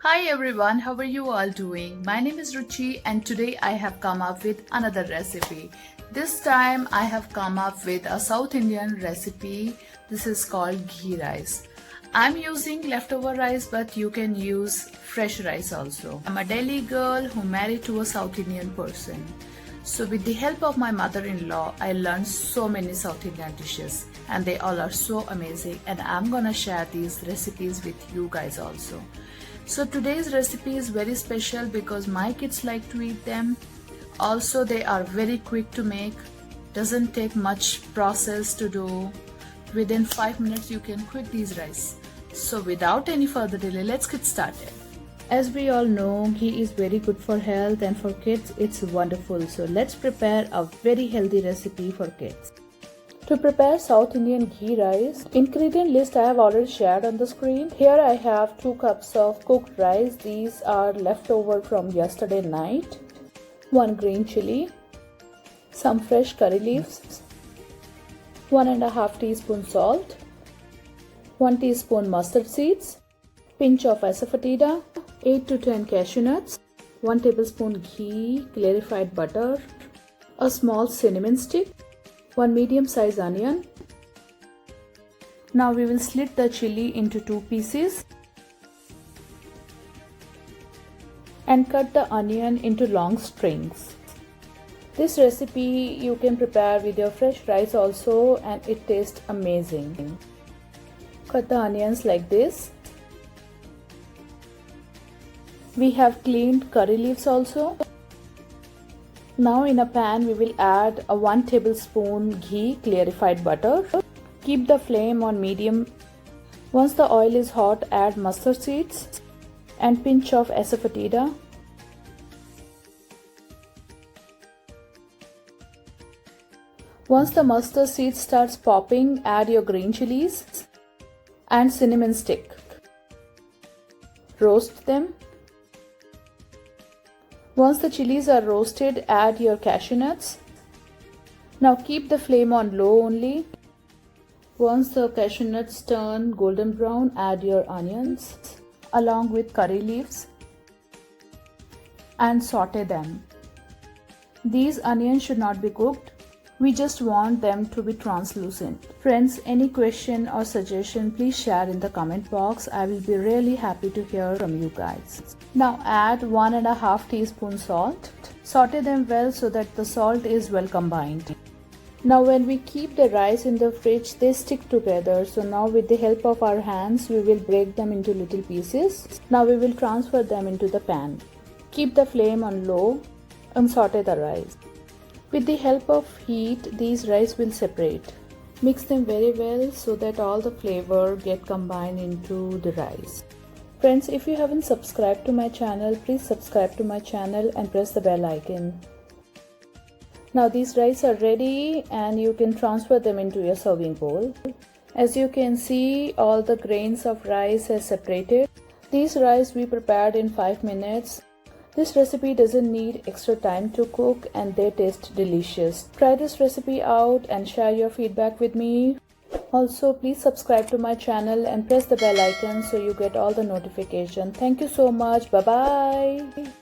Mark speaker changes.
Speaker 1: Hi everyone, how are you all doing? My name is Ruchi and today I have come up with another recipe. This time I have come up with a South Indian recipe. This is called ghee rice. I'm using leftover rice but you can use fresh rice also. I'm a Delhi girl who married to a South Indian person. So with the help of my mother-in-law, I learned so many South Indian dishes and they all are so amazing, and I'm gonna share these recipes with you guys also. So today's recipe is very special because my kids like to eat them. Also they are very quick to make, doesn't take much process to do. Within 5 minutes you can cook these rice. So without any further delay, let's get started. As we all know, ghee is very good for health and for kids it's wonderful. So let's prepare a very healthy recipe for kids. To prepare South Indian ghee rice, ingredient list I have already shared on the screen. Here I have 2 cups of cooked rice. These are leftover from yesterday night. 1 green chilli, some fresh curry leaves, 1.5 teaspoon salt, 1 teaspoon mustard seeds, pinch of asafoetida, 8 to 10 cashew nuts, 1 tablespoon ghee, clarified butter, a small cinnamon stick, 1 medium-sized onion. Now we will split the chili into 2 pieces and cut the onion into long strings. This recipe you can prepare with your fresh rice also and it tastes amazing. Cut the onions like this. We have cleaned curry leaves also. Now in a pan we will add a 1 tablespoon ghee, clarified butter. Keep the flame on medium. Once the oil is hot, add mustard seeds and pinch of asafoetida. Once the mustard seed starts popping, add your green chilies and cinnamon stick. Roast them. Once the chilies are roasted, add your cashew nuts. Now keep the flame on low only. Once the cashew nuts turn golden brown, add your onions along with curry leaves and saute them. These onions should not be cooked. We just want them to be translucent. Friends, any question or suggestion, please share in the comment box. I will be really happy to hear from you guys. Now add 1.5 teaspoon salt. Saute them well so that the salt is well combined. Now when we keep the rice in the fridge, they stick together. So now with the help of our hands, we will break them into little pieces. Now we will transfer them into the pan. Keep the flame on low and saute the rice. With the help of heat, these rice will separate. Mix them very well so that all the flavor get combined into the rice. Friends, if you haven't subscribed to my channel, please subscribe to my channel and press the bell icon. Now these rice are ready and you can transfer them into your serving bowl. As you can see, all the grains of rice has separated. These rice we prepared in 5 minutes. This recipe doesn't need extra time to cook and they taste delicious. Try this recipe out and share your feedback with me. Also, please subscribe to my channel and press the bell icon so you get all the notifications. Thank you so much. Bye-bye.